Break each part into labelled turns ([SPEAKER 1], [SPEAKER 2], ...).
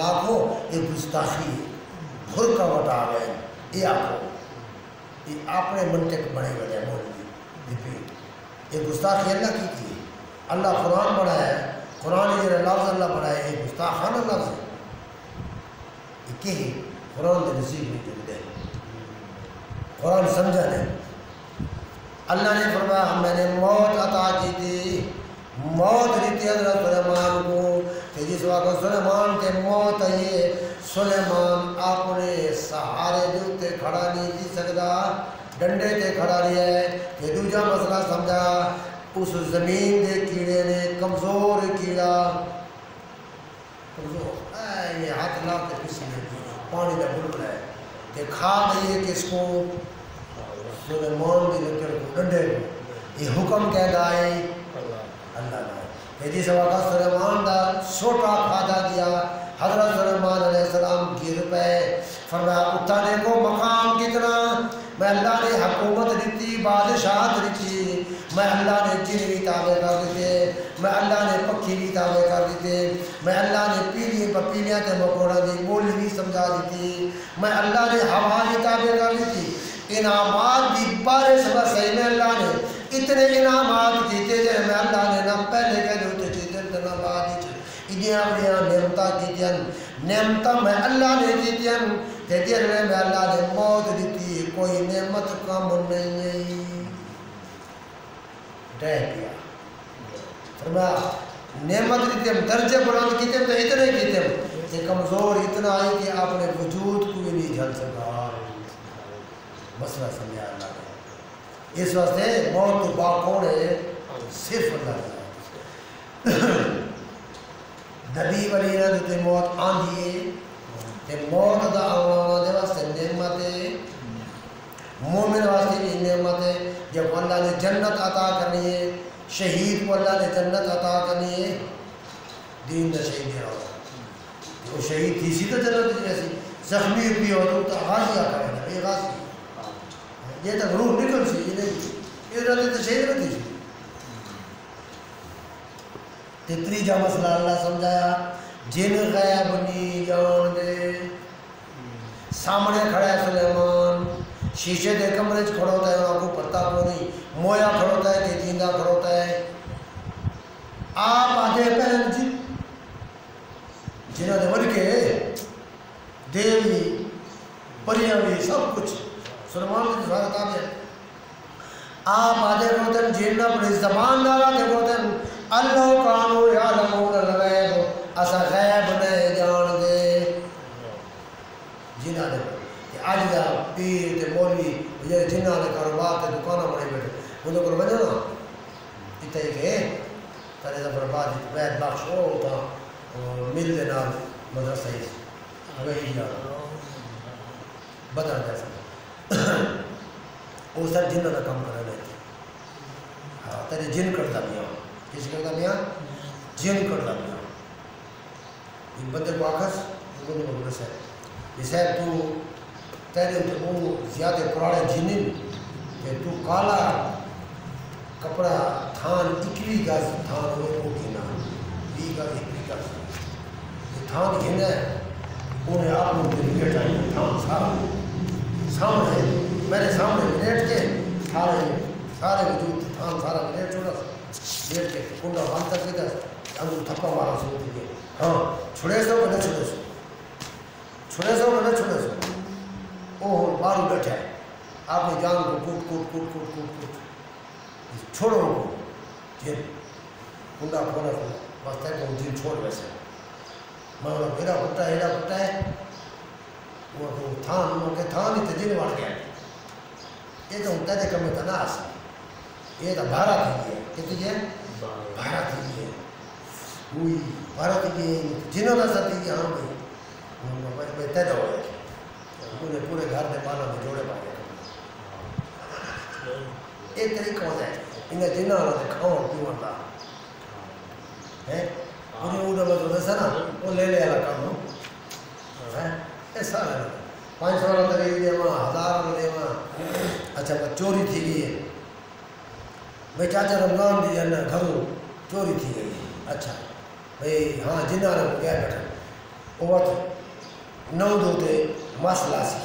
[SPEAKER 1] آخو یہ گستاخی بھر کا وٹا گئے یہ آخو یہ اپنے منطق بنے وجہ مولوی یہ گستاخی اللہ کی اللہ قرآن بڑھایا ہے قرآن یہ لفظ اللہ بڑھایا ہے یہ گستاخانہ لفظ ہے یہ کہ قرآن کے نصیب نہیں چکتے قرآن سمجھا نہیں اللہ نے فرمایا میں نے موت عطا کی تھی موت دیتی حضرت سلیمان کو کہ جس وقت سلیمان کے موت آئی سلیمان اپنے سہارے دیتے کھڑا نہیں جی سکتا ڈنڈے تے کھڑا رہی ہے کہ دوجا مسئلہ سمجھا اس زمین دے کیڑے نے کمزور کیڑا کمزور یہ ہاتھ لاتے کسی نے پانی کا بلبل ہے کہ کھا گئی کس کو سلیمان دی لکڑ کو ڈنڈے کو یہ حکم کہتا ہے اللہ نے کہ جس وقت سلیمان دا سوٹا کھادا گیا حضرت سلیمان علیہ السلام گر پہ فرمایا اتانے کو مقام کتنا میں اللہ نے حکومت دیتی بادشاہت دیتی میں اللہ نے جن بھی تابع کر دیتے میں اللہ نے پکھی بھی تابع کر دیتے میں اللہ نے پیلیاں تے مکوڑا دی بولی بھی سمجھا دیتی میں اللہ نے ہوا بھی تابع کر دیتی انعامات دی بارش وسیع میں اللہ نے اتنے انعامات کیتے جائے میں اللہ نے نہ پہلے کہہ دیتے چیزیں نہ بعد انہیں اپنی نعمتہ کیتیں نعمتہ میں اللہ نے کیتیں کہ دیر میں اللہ نے موت دیتی کوئی نعمت کم نہیں ہے ڈہ گیا فرمایا نعمت دیتے درجے بلند کیتے تو اتنے کیتے کہ کمزور اتنا آئی کہ اپنے وجود کو بھی نہیں جھل سکا مسئلہ سمجھا اللہ نے اس واسطے موت تو باقون ہے صرف اللہ نے نبی ولی نے دیتے موت آندھیے کہ موت دا آنا دے واسطے نعمت ہے مومن واسطے بھی نعمت ہے جب اللہ نے جنت عطا کرنی ہے شہید کو اللہ نے جنت عطا کرنی ہے دین دا شہید ہے وہ شہید تھی سی تو جنت جیسی زخمی بھی ہو تو غازی آتا ہے یہ غازی یہ تک روح نکل سی یہ نہیں یہ رہتے تو شہید رہتی سی تیجا مسئلہ اللہ سمجھایا جن غیب نہیں جان دے سامنے کھڑا ہے سلیمان شیشے دے کمرے کھڑا ہوتا ہے وہاں کو پتہ کو نہیں مویا کھڑا ہوتا ہے کہ جیندہ کھڑا ہوتا ہے آپ آجے پہن جی جنہ دے بن کے دیوی پریاں بھی سب کچھ سلیمان نے جسارت آ گیا آپ آجے کھڑا جیندہ اپنی زبان ڈالا دے کھڑا اللہ کانو یعلمون الغیب اسا غیب نے جان دے جنہ دے کہ آج دا پیر تے مولوی جنہ دے کاروبار تے دکانہ بڑے بیٹھے انہوں کو بجھا نا اتنا ہی کہ تارے دا برباد بیت بخش ہوتا مل دے نال مدرسہ ہی اگر ہی جانا بدر جیسا وہ سر جنہ دا کام کرنے لیتے ہاں تیرے جن کرتا بھی ہوں کس کرتا میاں جن کرتا میاں ایک بندے کو آکھس وہ نے مدرسہ ہے یہ صاحب تو تیرے وہ زیادہ پرانے جنن کہ تو کالا کپڑا تھان اکلی گاز تھان ہوئے کو گھنا 20 گاز 21 گاز یہ تھان گھنا ہے انہیں آپ لوگ کے لیے چاہیے تھان سارا سامنے میرے سامنے لیٹ کے سارے وجود تھان سارا لیٹ چھوڑا لیٹ کے کنڈا بند کر کے دس انگل تھپا مارا سو کے ہاں چھوڑے سو کہ نہ چھوڑے سو چھوڑے سو کہ نہ چھوڑے سو وہ بارو بیٹھا ہے آپ نے جان کو کوٹ کوٹ کوٹ کوٹ کوٹ کوٹ چھوڑو کو جن کنڈا کھولا کھولا بس تے کو جن چھوڑ ویسے میں انہوں نے پٹا ہے وہ تھان وہ کہ تھان ہی تو جن وڑ گیا یہ تو انتے دے کمی تناس یہ تو بھارا تھی ہے کہتی ہے بھارا تھی ہے وہی بھارا تھی ہے جنہوں نے ساتھی ہاں بھئی تیدہ ہوئے انہیں پورے گھر دے پانا میں جوڑے پائے ایک طریقہ ہوتا ہے انہیں جنہ ہونا دے کھاؤں کیوں ہوتا ہے انہیں اوڈا بس ہوتا نا وہ لے لے اللہ کام ہو ایسا ہے 500 والا تک دے ماں 1000 والا دے ماں اچھا چوری تھی گئی ہے بھئی چاچا رمضان دی جانا گھروں چوری تھی گئی ہے اچھا بھئی ہاں جنہ ہونا گیا بیٹھا وقت نو دوتے مسئلہ سی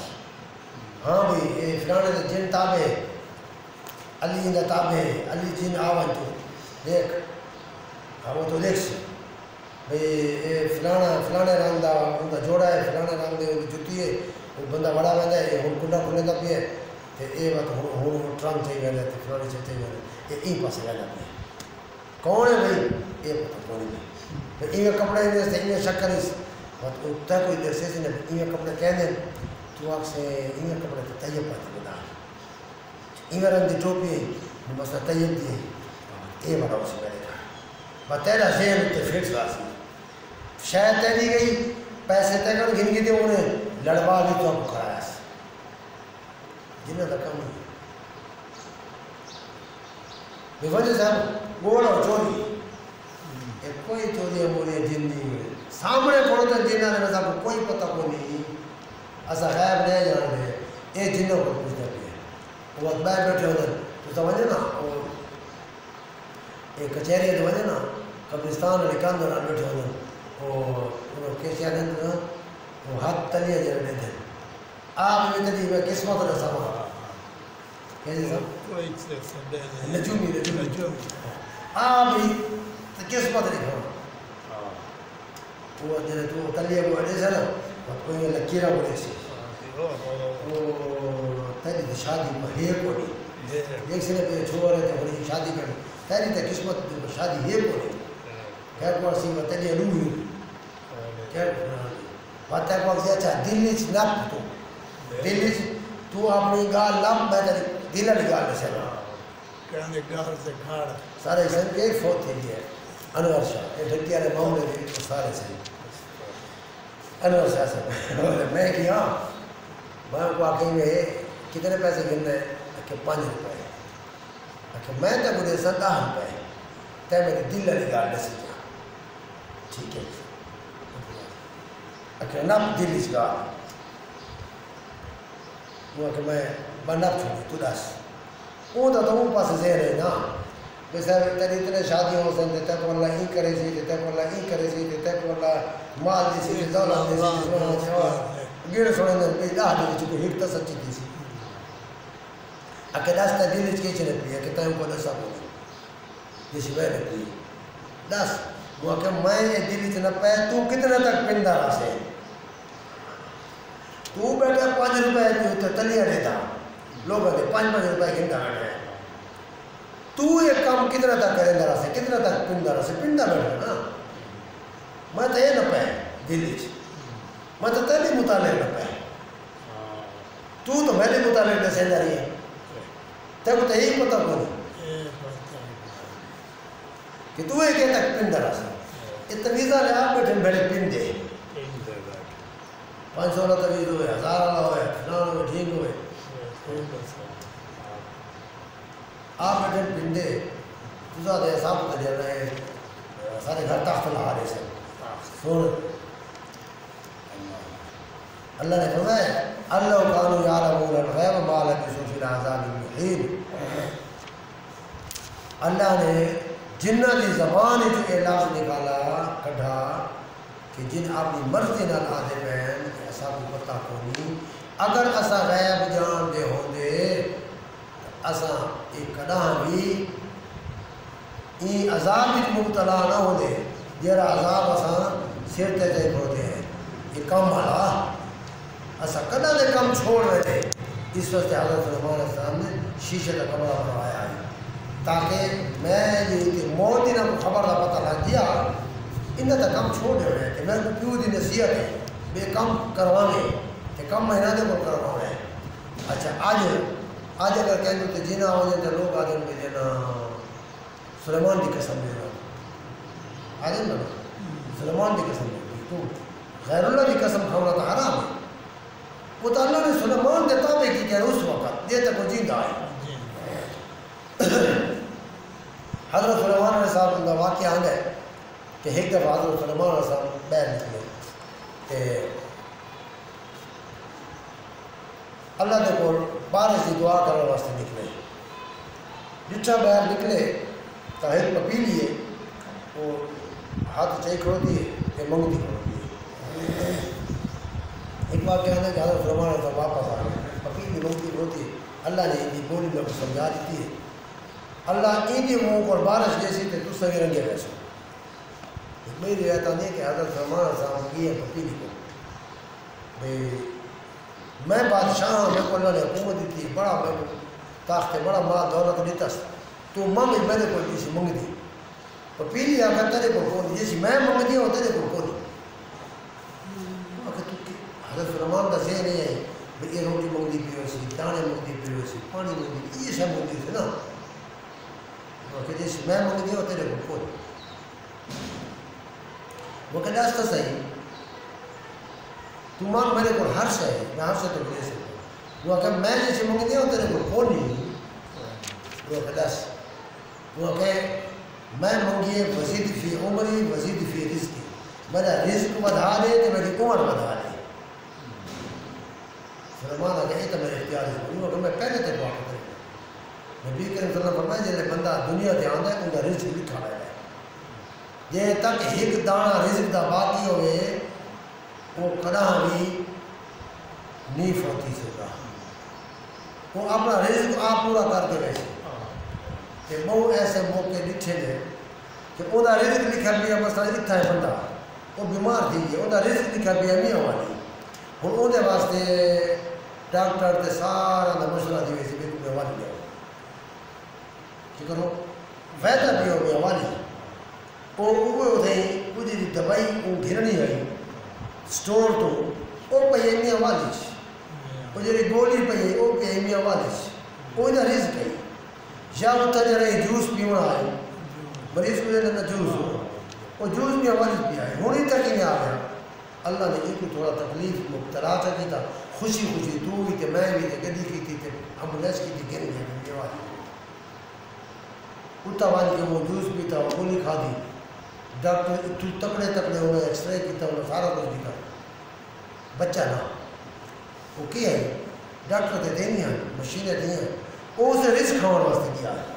[SPEAKER 1] ہاں بھئی اے فلانے دے جن تابع علی دا تابع علی جن آوان تو دیکھ ہاں وہ تو دیکھ سی بھئی اے فلانے رنگ دا ان دا جوڑا ہے فلانے رنگ دے ان جتی ہے وہ بندہ بڑا بندہ ہے ہون کنڈا کھلے دا بھی ہے تے اے وقت ہون ٹرنگ چاہی گئے تے فلانے چاہی گئے اے این پاسے گئے بھی ہے کون ہے بھئی اے پتہ کون ہے بھئی این کپڑے اندر سے این شکر اس وقت اتنا کوئی در سے نے این کپڑے کہہ دیں تو آگ سے این کپڑے تو طیب پاتی بدا این رنگ دی ٹوپی ہے مسئلہ طیب دی ہے اے بڑا اسی میں دیکھا با تیرا ذہن تے فکس راسی شاید تیری گئی پیسے تے کر گھن گی دی انہیں لڑوا بھی تو آپ کھڑا ہے جنہ تک کم نہیں بے وجہ صاحب گوڑا چوری ایک کوئی چوری ہماری جن نہیں ہوئے سامنے پڑھتے جنہ نے نظر کو کوئی پتہ کو نہیں ایسا غیب نہیں جان رہے اے جنوں کو پوچھتا بھی ہے وہ اتباع بیٹھے ہوتے تو سمجھے نا ایک کچھیری تو وجہ نا قبرستان اور اکان دوران بیٹھے ہوتے وہ کیسے آدھے نا وہ ہاتھ تلیہ جائے دیتے ہیں آپ بھی تلی میں قسمت نہ سما کیسے سب نجومی آپ بھی قسمت نہیں کھانا وہ جنہیں تو تلیہ کو اڑے سے نا کوئی لکیرہ بڑے سے وہ تیری شادی میں ہے کو نہیں ایک سے نے پہ چھوڑ رہے تھے بڑی شادی کرنے تیری تا قسمت شادی ہے کو نہیں کہہ کو ارسی میں تلیہ لوں ہی کہہ کو بات ہے کو ارسی اچھا دل نیچ نپ تو دل نیچ تو اپنی گال نپ میں تیری دل علی گال سے نا
[SPEAKER 2] کہنے گال سے کھاڑا
[SPEAKER 1] سارے اسم کے ایک فوت تھی ہے انور شاہ یہ ڈھٹی آلے معاملے بھی سارے سے انور شاہ سے میں کیا میں کو آکیں گے کتنے پیسے گننے کہ 5 روپے کہ میں تے مجھے 10 روپے تے میری دل علی گال نے سکیا ٹھیک ہے کہ نب دل اس گال وہ کہ میں نب چھوڑی تو 10 وہ تو وہ پاس زیر ہے نا ویسے تیری اتنے شادی ہو سکتے تے کو اللہ ہی کرے سی تے کو اللہ ہی کرے سی تے کو اللہ مال دی سی دولت دی سی گیڑ سوڑے نے پہ 10 دی چکو ہٹ تا سچی دی سی اکے 10 تا دل چ کے چنے پیا کہ تاں کو دسا کو جس میں نے پی 10 وہ کہ میں یہ دل چ نہ پے تو کتنے تک پندا راسے تو بیٹا 5 روپے دی تلیہ دیتا لوگوں نے 5 روپے گھنٹا ہے تو یہ کام کتنا تک کریں درہ سے کتنا تک پندہ رہا سے پندہ بیٹھا نا میں تو یہ نہ پہ دلی چھ میں تو تیلی مطالعہ نہ پہ تو میری مطالعہ نہ سہن رہی ہے تیرے کو تو یہی پتہ کو نہیں کہ تو یہ کہتا ہے پندہ رہا سے یہ تویزہ لے آپ بیٹھے بیٹھے پندے 500 اللہ تویز ہوئے 1000 اللہ ہوئے فلان ہوئے ٹھیک ہوئے آپ بیٹھے پندے تُسا دے صاحب کو دے رہے سارے گھر تخت لہا رہے سے سن اللہ نے فرمایا اللہ کانو یعلمون الغیب ما لبثوا فی العذاب المحین اللہ نے جنہ دی زبان جو اعلان نکالا کڑھا کہ جن اپنی مرضی نال آدھے بہن کہ ایسا کو پتہ کونی اگر ایسا غیب جان دے ہوندے اساں ایک کڑاں بھی این عذاب مبتلا نہ ہو دے جیرا عذاب اساں سر تے تے کھڑتے ہیں یہ کم والا اساں کڑاں دے کم چھوڑ رہے تھے اس واسطے حضرت سلیمان علیہ السلام نے شیشے کا کمرہ بنوایا ہے تاکہ میں یہ موت دینا کو خبر کا پتہ لگ گیا انہیں تو کم چھوڑ دے رہے کہ میں کو پیو دی نصیحت ہے بے کم کروانے کہ کم مہینہ دے کو کروانے اچھا آج اگر کہیں تو جینا ہو جائے تو لوگ آدھیں میں جینا سلیمان دی قسم لے رہا آدھیں نا سلیمان دی قسم لے رہا تو غیر اللہ دی قسم کھانا تو حرام ہے وہ تو اللہ نے سلیمان دے تابع کی کہ اس وقت دے تک وہ جیندہ آئی حضرت سلیمان علیہ السلام کا واقعہ آنگا ہے کہ ایک دفعہ حضرت سلیمان علیہ السلام بیر نکلے کہ اللہ دے کو بارش دی دعا کرنے واسطے نکلے جتھا بیر نکلے تو ایک پپی لیے وہ ہاتھ چاہی کھڑو دیئے کہ منگ دی کھڑو دیئے ایک بار کہنا کہ حضرت فرمانا تھا واپس آ گئے پپیلی منگتی ہوتی اللہ نے ان بولی میں سمجھا دیتی ہے اللہ ان منہ پر بارش جیسی تھے تو سوی رنگے ویسے میری روایت نہیں کہ حضرت فرمانا صاحب کی ہے پپیلی کو بھئی میں بادشاہ ہوں میں کو اللہ نے حکومت دیتی ہے بڑا میں تاخت بڑا مال دولت دیتا تو مانگ میں نے کوئی کسی منگ دی پپیلی آگا تیرے کو کون جیسی میں منگ دی ہوں تیرے کو کون حضرت فرمان کا ذہن ہے بھئی یہ روٹی منگ دی پی ہو سی دانے منگ دی پی ہو سی پانی منگ دی یہ سب منگ دی تھے نا کہ جیسی میں منگ دی ہوں تیرے کو کون وہ کہ داستا صحیح تو مانگ میرے کو ہر سے ہے میں ہر سے تو دے سکتا ہوں وہ کہ میں جیسے منگ دی ہوں تیرے کو کون نہیں وہ کہ دس وہ کہ میں منگیے وزید فی عمری وزید فی رزقی میرا رزق بڑھا دے تو میری عمر بڑھا دے فرمانا کہ یہ تو میرے اختیار ہے وہ کہ میں پہلے تے دعا کرتا ہوں نبی کریم صلی اللہ علیہ وسلم فرمائے جلے بندہ دنیا تے آندا ہے ان کا رزق لکھا ہوا ہے جے تک ایک دانہ رزق دا باقی ہوئے وہ کدا بھی نہیں فوتی سکتا وہ اپنا رزق آپ پورا کر کے ویسے کہ بہو ایسے موقع ڈٹھے نے کہ وہ رزق لکھا پیا مسئلہ اتنا ہے بندہ وہ بیمار تھی گیا وہ رزق لکھا پیا نہیں ہوا نہیں ہوں وہ واسطے ڈاکٹر تے سارا دا مشورہ دی ویسے بھی تمہیں والی جاؤ کہ کرو ویدہ بھی ہو گیا والی وہ اتنے وہ جی دوائی وہ گھرنی آئی سٹور تو وہ پہ میاں والی وہ جی گولی پہ وہ پہ میاں والی وہ رزق ہے یا وہ تجھے رہی جوس پیونا آئے مریض کو لینا جوس ہو وہ جوس بھی ہماری پیا ہے ہونی تک ہی میں آ گیا اللہ نے ایک تھوڑا تکلیف مبتلا کی تھا خوشی خوشی تو بھی تھے میں بھی تھے گدی کی تھی ایمبولینس کی تھی گر گئی بیواری اتنا والی کہ وہ جوس بھی تھا وہ گولی کھا دی ڈاکٹر تکڑے تکڑے انہوں نے ایکس رے کیا انہوں نے سارا کچھ دکھا بچہ نہ وہ کیا ہے ڈاکٹر تے دینی ہیں مشینیں دی ہیں وہ اسے رزق کھاؤن واسطے کیا ہے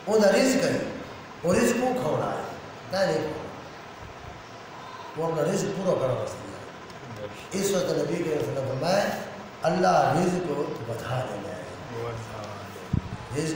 [SPEAKER 1] وہ رزق ہے وہ رزق کو کھاؤنا ہے نہیں نہیں کھاؤنا وہ اپنا رزق پورا کرنا واسطے کیا ہے اس وقت نبی کے رسول اللہ فرمائے اللہ رزق کو بڑھا دینا ہے رزق